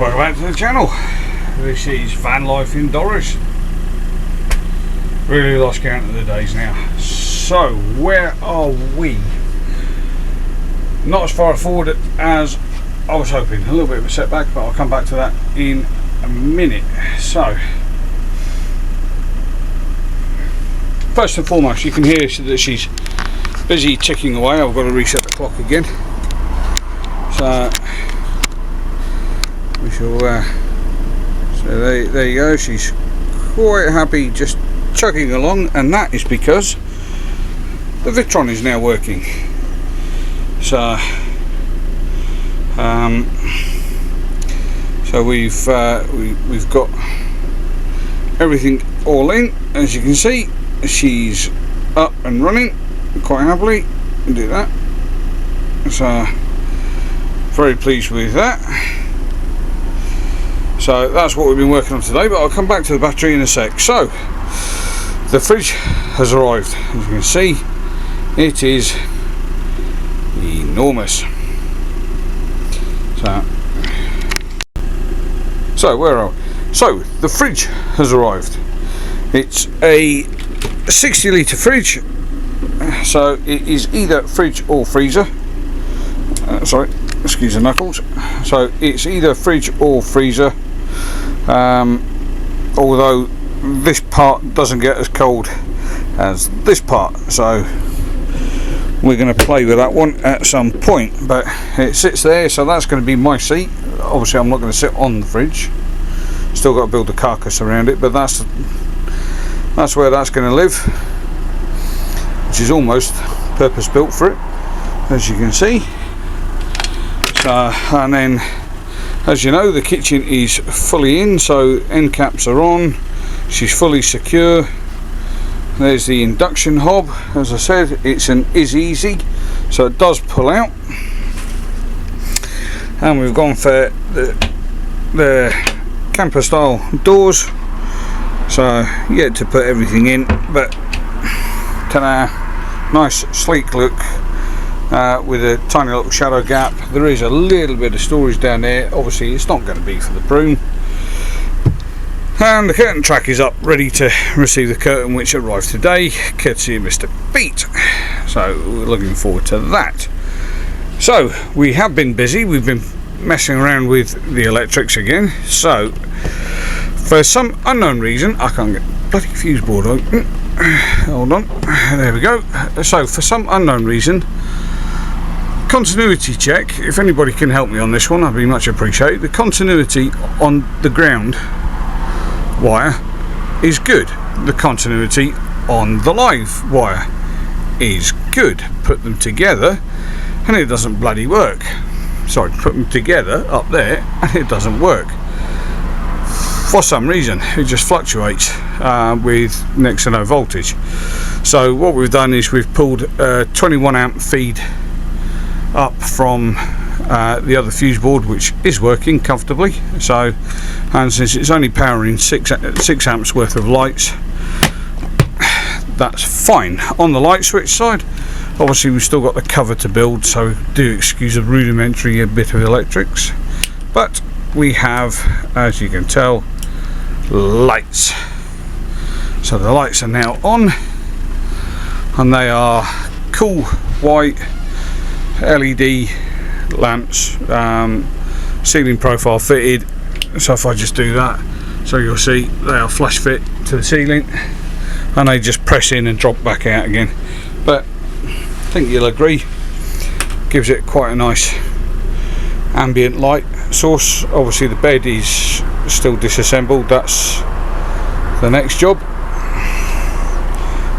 Welcome back to the channel. This is van life in Doris. Really lost count of the days now. So where are we? Not as far forward as I was hoping. A little bit of a setback, but I'll come back to that in a minute. So first and foremost, you can hear that she's busy ticking away. I've got to reset the clock again. So we shall so there you go. She's quite happy just chugging along, and that is because the Vitron is now working. So so we've got everything all in. As you can see, she's up and running quite happily. Do that. So very pleased with that. So that's what we've been working on today, but I'll come back to the battery in a sec. So the fridge has arrived. As you can see, it is enormous. So where are we? So the fridge has arrived. It's a 60 litre fridge, so it is either fridge or freezer. Sorry, excuse the knuckles. So it's either fridge or freezer, although this part doesn't get as cold as this part, so we're going to play with that one at some point. But it sits there, so that's going to be my seat. Obviously I'm not going to sit on the fridge, still got to build a carcass around it, but that's where that's going to live, which is almost purpose built for it, as you can see. So, and then as you know, the kitchen is fully in, so end caps are on, she's fully secure. There's the induction hob. As I said, it's an easy, so it does pull out. And we've gone for the camper style doors, so yet to put everything in, but ta-da, nice sleek look, with a tiny little shadow gap. There is a little bit of storage down there. Obviously it's not going to be for the broom. And the curtain track is up, ready to receive the curtain, which arrived today, courtesy of Mr. Pete. So we're looking forward to that. So we have been busy. We've been messing around with the electrics again. So for some unknown reason, I can't get the bloody fuse board open. Hold on. There we go. So for some unknown reason, continuity check. If anybody can help me on this one, I'd be much appreciated. The continuity on the ground wire is good. The continuity on the live wire is good. Put them together and it doesn't bloody work. Sorry, put them together up there and it doesn't work. For some reason it just fluctuates with next to no voltage. So what we've done is we've pulled a 21 amp feed up from the other fuse board, which is working comfortably. So, and since it's only powering 6 amps worth of lights, that's fine. On the light switch side, obviously we've still got the cover to build, so do excuse a rudimentary bit of electrics, but we have, as you can tell, lights. So the lights are now on, and they are cool white LED lamps, ceiling profile fitted. So if I just do that, so you'll see they are flush fit to the ceiling, and they just press in and drop back out again. But I think you'll agree, gives it quite a nice ambient light source. Obviously the bed is still disassembled, that's the next job,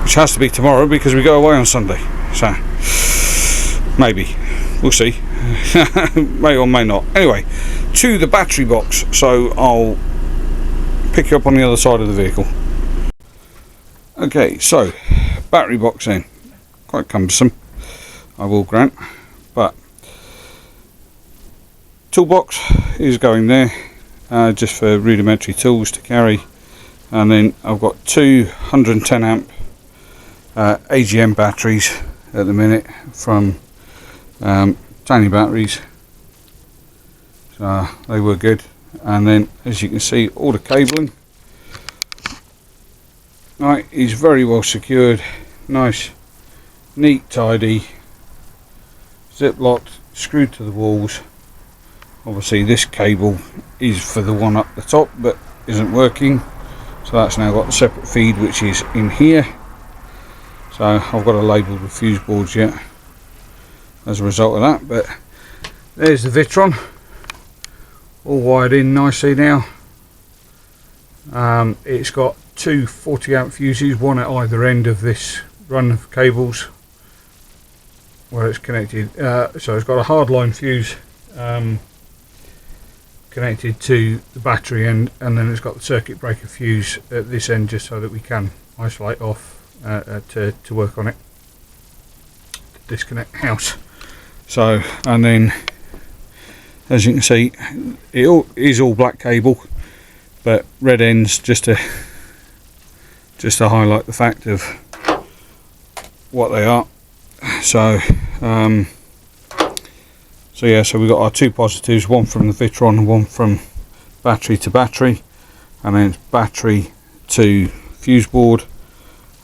which has to be tomorrow because we go away on Sunday. So maybe, we'll see. May or may not. Anyway, to the battery box, so I'll pick you up on the other side of the vehicle. Okay, so battery box in, quite cumbersome, I will grant, but toolbox is going there, just for rudimentary tools to carry. And then I've got two 110 amp AGM batteries at the minute from tiny batteries, so they were good. and then as you can see, all the cabling right is very well secured, nice, neat, tidy, zip locked, screwed to the walls. Obviously this cable is for the one up the top but isn't working, so that's now got a separate feed which is in here. So I've got to label the fuse boards yet as a result of that, but there's the Vitron all wired in nicely now. It's got two 40 amp fuses, one at either end of this run of cables where it's connected. So it's got a hardline fuse connected to the battery end, and then it's got the circuit breaker fuse at this end just so that we can isolate off to work on it, to disconnect house. So, and then as you can see, it is all black cable but red ends just to highlight the fact of what they are. So so yeah, so we've got our two positives, one from the Vitron and one from battery to battery, and then battery to fuse board,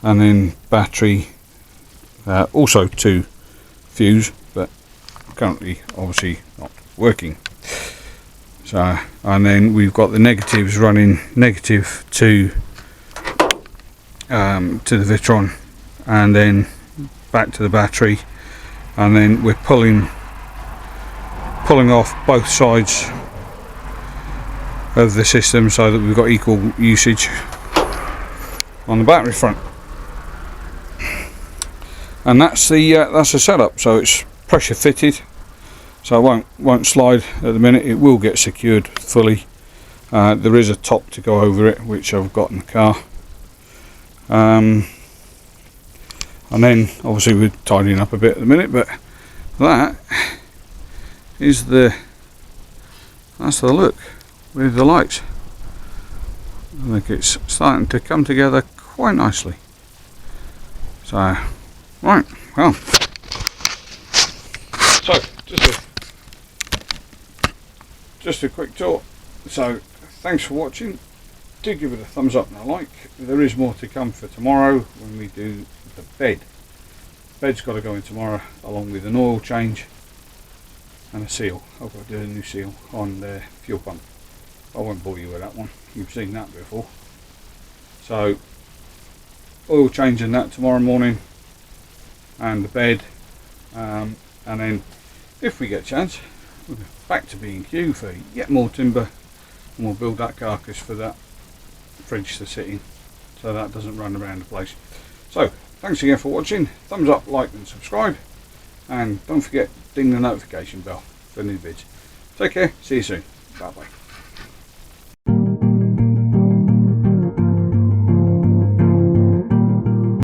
and then battery also to fuse, but currently obviously not working. So, and then we've got the negatives running negative to the Vitron and then back to the battery, and then we're pulling off both sides of the system so that we've got equal usage on the battery front. And that's the setup. So it's pressure fitted, so it won't slide at the minute. It will get secured fully. There is a top to go over it, which I've got in the car. And then obviously we're tidying up a bit at the minute, but that is that's the look with the lights. I think it's starting to come together quite nicely. So right, well, so just a quick talk. So thanks for watching. Do give it a thumbs up and a like. There is more to come for tomorrow when we do the bed. Bed's got to go in tomorrow along with an oil change and a seal. I've got to do a new seal on the fuel pump. I won't bore you with that one, you've seen that before. So oil changing that tomorrow morning, and the bed, and then if we get a chance we'll go back to B&Q for yet more timber, and we'll build that carcass for that fridge to sit in so that doesn't run around the place. So thanks again for watching. Thumbs up, like and subscribe, and don't forget ding the notification bell for new vids. Take care, see you soon, bye bye.